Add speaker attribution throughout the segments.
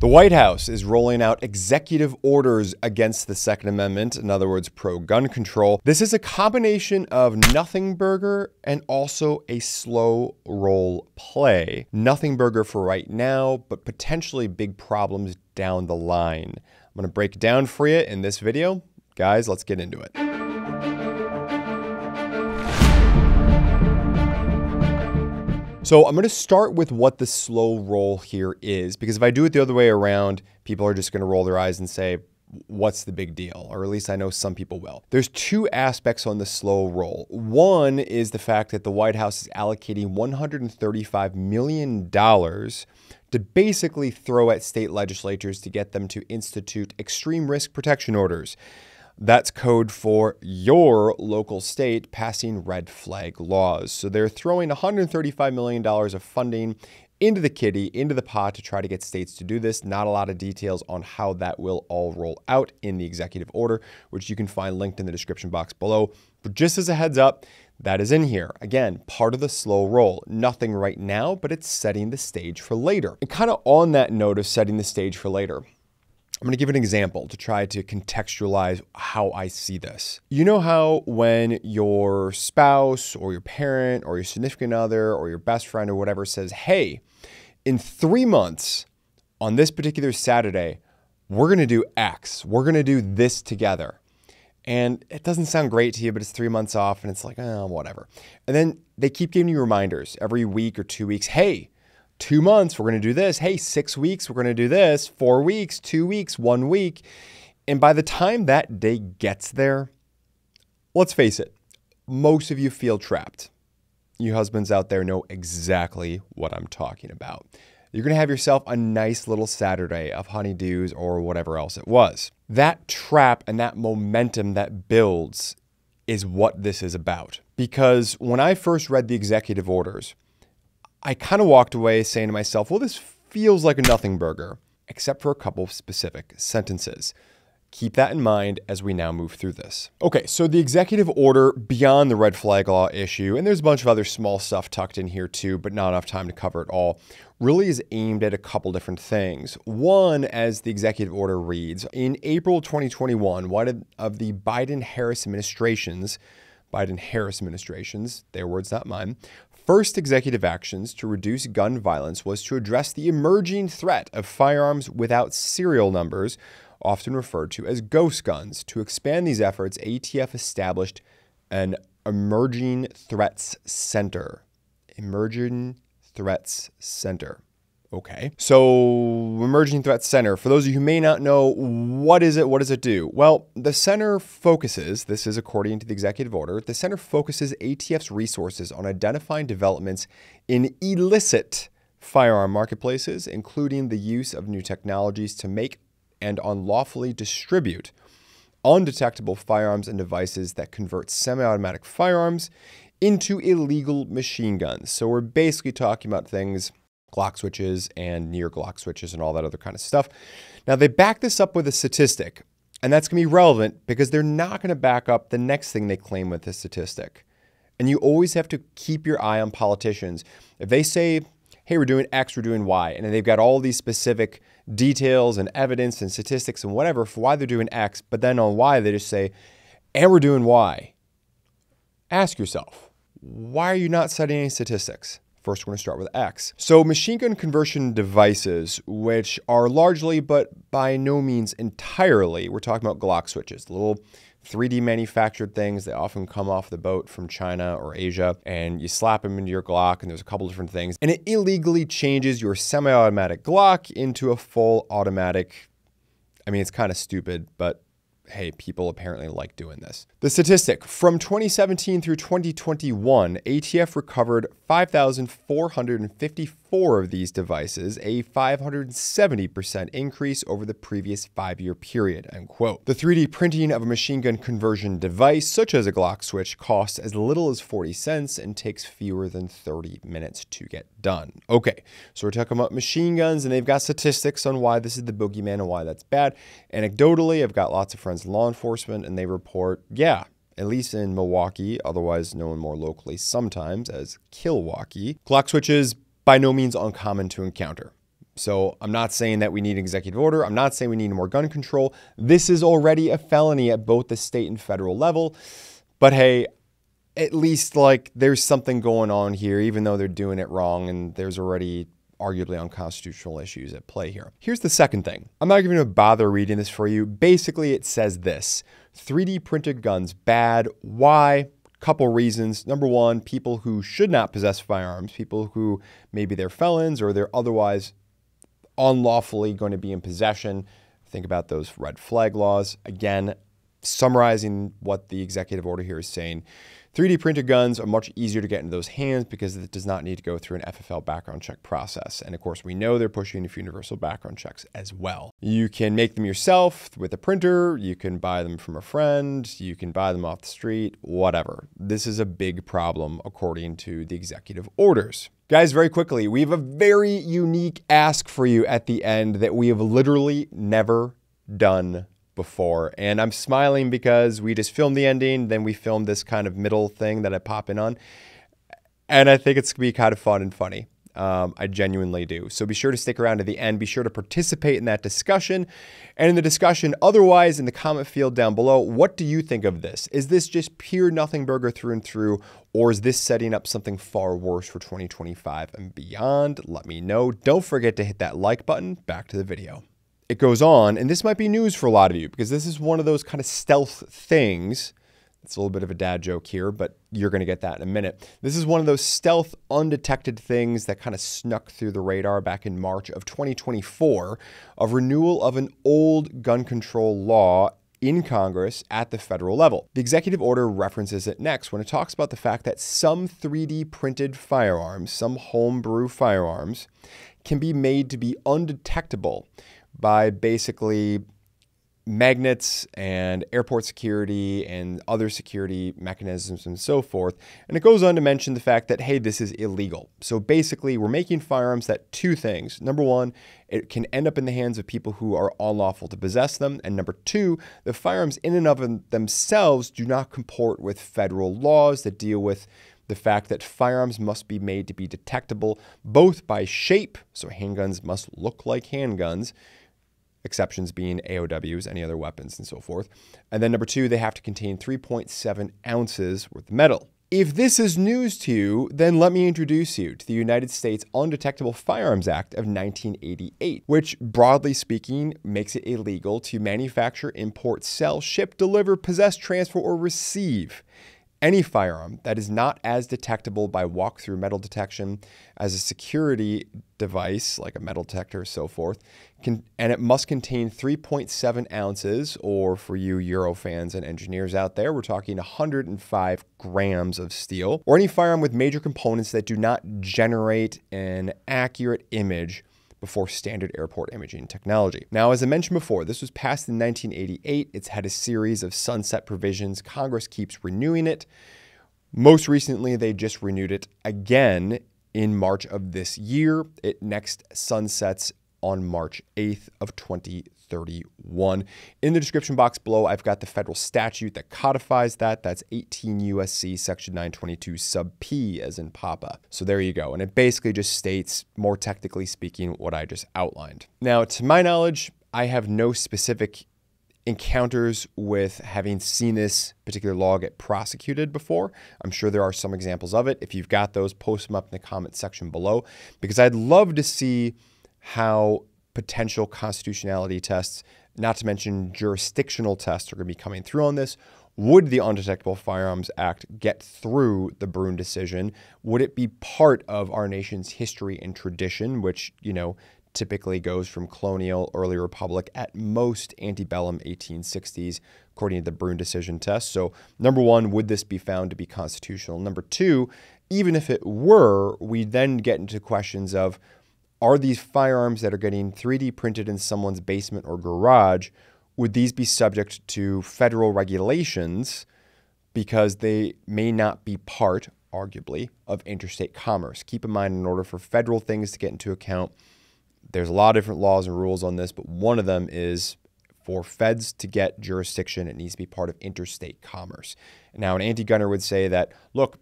Speaker 1: The White House is rolling out executive orders against the Second Amendment, in other words, pro-gun control. This is a combination of nothing burger and also a slow roll play. Nothing burger for right now, but potentially big problems down the line. I'm going to break it down for you in this video. Guys, let's get into it. So I'm going to start with what the slow roll here is, because if I do it the other way around, people are just going to roll their eyes and say, what's the big deal? Or at least I know some people will. There's two aspects on the slow roll. One is the fact that the White House is allocating $135 million to basically throw at state legislatures to get them to institute extreme risk protection orders. That's code for your local state passing red flag laws. So they're throwing $135 million of funding into the kitty, into the pot to try to get states to do this. Not a lot of details on how that will all roll out in the executive order, which you can find linked in the description box below. But just as a heads up, that is in here. Again, part of the slow roll. Nothing right now, but it's setting the stage for later. And kind of on that note of setting the stage for later, I'm going to give an example to try to contextualize how I see this. You know how when your spouse or your parent or your significant other or your best friend or whatever says, hey, in 3 months on this particular Saturday, we're going to do X. We're going to do this together. And it doesn't sound great to you, but it's 3 months off and it's like, oh, whatever. And then they keep giving you reminders every week or 2 weeks. Hey, 2 months, we're going to do this. Hey, 6 weeks, we're going to do this. 4 weeks, 2 weeks, 1 week. And by the time that day gets there, let's face it, most of you feel trapped. You husbands out there know exactly what I'm talking about. You're going to have yourself a nice little Saturday of honeydews or whatever else it was. That trap and that momentum that builds is what this is about. Because when I first read the executive orders, I kind of walked away saying to myself, well, this feels like a nothing burger, except for a couple of specific sentences. Keep that in mind as we now move through this. Okay, so the executive order beyond the red flag law issue, and there's a bunch of other small stuff tucked in here too, but not enough time to cover it all, really is aimed at a couple different things. One, as the executive order reads, in April 2021, one of the Biden-Harris administrations, their words, not mine, first executive actions to reduce gun violence was to address the emerging threat of firearms without serial numbers, often referred to as ghost guns. To expand these efforts, ATF established an Emerging Threats Center. Emerging Threats Center. Okay. So Emerging Threats Center, for those of you who may not know, what is it? What does it do? Well, the center focuses, this is according to the executive order, the center focuses ATF's resources on identifying developments in illicit firearm marketplaces, including the use of new technologies to make and unlawfully distribute undetectable firearms and devices that convert semi-automatic firearms into illegal machine guns. So we're basically talking about things Glock switches and near Glock switches and all that other kind of stuff. Now, they back this up with a statistic, and that's going to be relevant because they're not going to back up the next thing they claim with this statistic. And you always have to keep your eye on politicians. If they say, hey, we're doing X, we're doing Y, and they've got all these specific details and evidence and statistics and whatever for why they're doing X, but then on Y, they just say, and we're doing Y. Ask yourself, why are you not citing any statistics? First, we're going to start with X. So machine gun conversion devices, which are largely, but by no means entirely, we're talking about Glock switches, the little 3D manufactured things. They often come off the boat from China or Asia, and you slap them into your Glock, and there's a couple different things. And it illegally changes your semi-automatic Glock into a full automatic. I mean, it's kind of stupid, but hey, people apparently like doing this. The statistic, from 2017 through 2021, ATF recovered 5,454 of these devices, a 570% increase over the previous 5-year period, end quote. The 3D printing of a machine gun conversion device, such as a Glock switch, costs as little as 40 cents and takes fewer than 30 minutes to get done. Okay, so we're talking about machine guns, and they've got statistics on why this is the boogeyman and why that's bad. Anecdotally, I've got lots of friends in law enforcement, and they report, yeah, at least in Milwaukee, otherwise known more locally sometimes as Kilwaukee, Glock switches by no means uncommon to encounter. So I'm not saying that we need an executive order. I'm not saying we need more gun control. This is already a felony at both the state and federal level. But hey, at least like there's something going on here, even though they're doing it wrong and there's already arguably unconstitutional issues at play here. Here's the second thing. I'm not even going to bother reading this for you. Basically, it says this: 3D printed guns bad. Why? Couple reasons. Number one, people who should not possess firearms, people who maybe they're felons or they're otherwise unlawfully going to be in possession. Think about those red flag laws. Again, summarizing what the executive order here is saying, 3D printed guns are much easier to get into those hands because it does not need to go through an FFL background check process. And of course, we know they're pushing for universal background checks as well. You can make them yourself with a printer. You can buy them from a friend. You can buy them off the street, whatever. This is a big problem according to the executive orders. Guys, very quickly, we have a very unique ask for you at the end that we have literally never done before. And I'm smiling because we just filmed the ending, then we filmed this kind of middle thing that I pop in on. And I think it's gonna be kind of fun and funny. I genuinely do. So be sure to stick around to the end. Be sure to participate in that discussion. And in the discussion, otherwise, in the comment field down below, what do you think of this? Is this just pure nothing burger through and through, or is this setting up something far worse for 2025 and beyond? Let me know. Don't forget to hit that like button. Back to the video. It goes on, and this might be news for a lot of you because this is one of those kind of stealth things. It's a little bit of a dad joke here, but you're going to get that in a minute. This is one of those stealth, undetected things that kind of snuck through the radar back in March of 2024 of renewal of an old gun control law in Congress at the federal level. The executive order references it next when it talks about the fact that some 3D printed firearms, some homebrew firearms, can be made to be undetectable by basically magnets and airport security and other security mechanisms and so forth. And it goes on to mention the fact that, hey, this is illegal. So basically, we're making firearms that two things. Number one, it can end up in the hands of people who are unlawful to possess them. And number two, the firearms in and of themselves do not comport with federal laws that deal with the fact that firearms must be made to be detectable both by shape, so handguns must look like handguns, exceptions being AOWs, any other weapons, and so forth. And then number two, they have to contain 3.7 ounces worth of metal. If this is news to you, then let me introduce you to the United States Undetectable Firearms Act of 1988, which, broadly speaking, makes it illegal to manufacture, import, sell, ship, deliver, possess, transfer, or receive any firearm that is not as detectable by walk-through metal detection as a security device, like a metal detector, so forth, and it must contain 3.7 ounces, or for you Euro fans and engineers out there, we're talking 105 grams of steel, or any firearm with major components that do not generate an accurate image before standard airport imaging technology. Now, as I mentioned before, this was passed in 1988. It's had a series of sunset provisions. Congress keeps renewing it. Most recently, they just renewed it again in March of this year. It next sunsets on March 8th of 2031. In the description box below, I've got the federal statute that codifies that. That's 18 U.S.C. section 922 sub P as in Papa. So there you go. And it basically just states, more technically speaking, what I just outlined. Now, to my knowledge, I have no specific encounters with having seen this particular law get prosecuted before. I'm sure there are some examples of it. If you've got those, post them up in the comment section below, because I'd love to see how potential constitutionality tests, not to mention jurisdictional tests, are going to be coming through on this. Would the Undetectable Firearms Act get through the Brune decision? Would it be part of our nation's history and tradition, which, you know, typically goes from colonial, early republic, at most antebellum 1860s, according to the Brune decision test? So number one, would this be found to be constitutional? Number two, even if it were, we then get into questions of, are these firearms that are getting 3D printed in someone's basement or garage, would these be subject to federal regulations because they may not be part, arguably, of interstate commerce? Keep in mind, in order for federal things to get into account, there's a lot of different laws and rules on this, but one of them is for feds to get jurisdiction, it needs to be part of interstate commerce. Now, an anti-gunner would say that, look,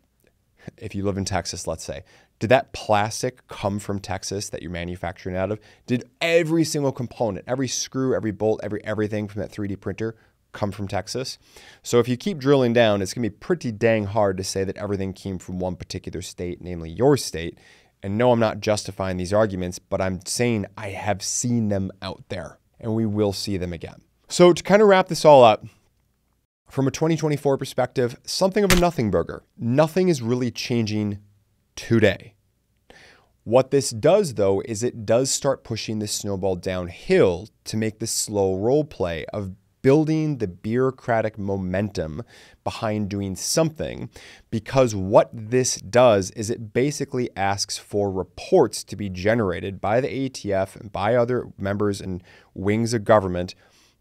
Speaker 1: if you live in Texas, let's say, did that plastic come from Texas that you're manufacturing out of? Did every single component, every screw, every bolt, everything from that 3D printer come from Texas? So if you keep drilling down, it's gonna be pretty dang hard to say that everything came from one particular state, namely your state. And no, I'm not justifying these arguments, but I'm saying I have seen them out there and we will see them again. So to kind of wrap this all up, from a 2024 perspective, something of a nothing burger. Nothing is really changing today. What this does, though, is it does start pushing the snowball downhill to make the slow role play of building the bureaucratic momentum behind doing something, because what this does is it basically asks for reports to be generated by the ATF and by other members and wings of government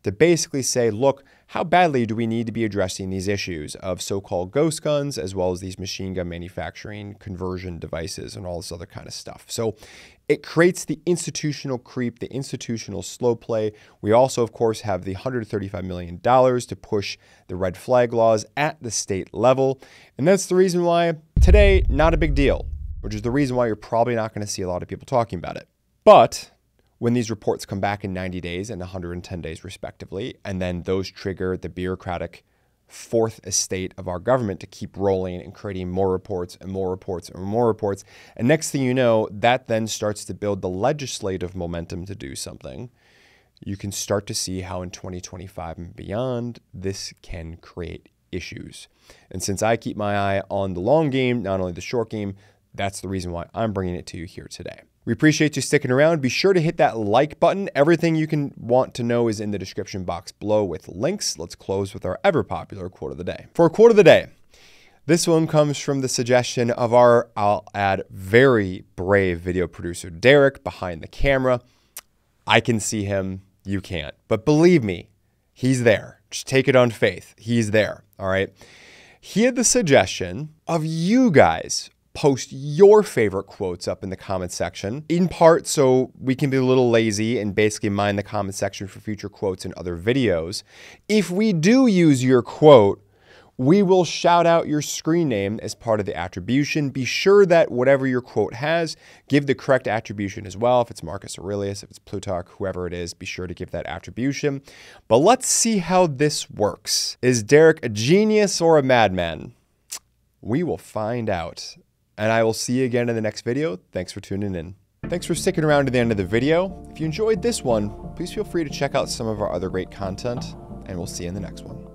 Speaker 1: to basically say, look, how badly do we need to be addressing these issues of so-called ghost guns, as well as these machine gun manufacturing conversion devices and all this other kind of stuff. So it creates the institutional creep, the institutional slow play. We also, of course, have the $135 million to push the red flag laws at the state level. And that's the reason why today, not a big deal, which is the reason why you're probably not going to see a lot of people talking about it. But when these reports come back in 90 days and 110 days respectively, and then those trigger the bureaucratic fourth estate of our government to keep rolling and creating more reports and more reports and more reports. And next thing you know, that then starts to build the legislative momentum to do something. You can start to see how in 2025 and beyond, this can create issues. And since I keep my eye on the long game, not only the short game, that's the reason why I'm bringing it to you here today. We appreciate you sticking around. Be sure to hit that like button. Everything you can want to know is in the description box below with links. Let's close with our ever popular quote of the day. For a quote of the day, this one comes from the suggestion of our, I'll add, very brave video producer, Derek, behind the camera. I can see him, you can't. But believe me, he's there. Just take it on faith. He's there, all right? He had the suggestion of you guys post your favorite quotes up in the comment section, in part so we can be a little lazy and basically mine the comment section for future quotes in other videos. If we do use your quote, we will shout out your screen name as part of the attribution. Be sure that whatever your quote has, give the correct attribution as well. If it's Marcus Aurelius, if it's Plutarch, whoever it is, be sure to give that attribution. But let's see how this works. Is Derek a genius or a madman? We will find out. And I will see you again in the next video. Thanks for tuning in. Thanks for sticking around to the end of the video. If you enjoyed this one, please feel free to check out some of our other great content, and we'll see you in the next one.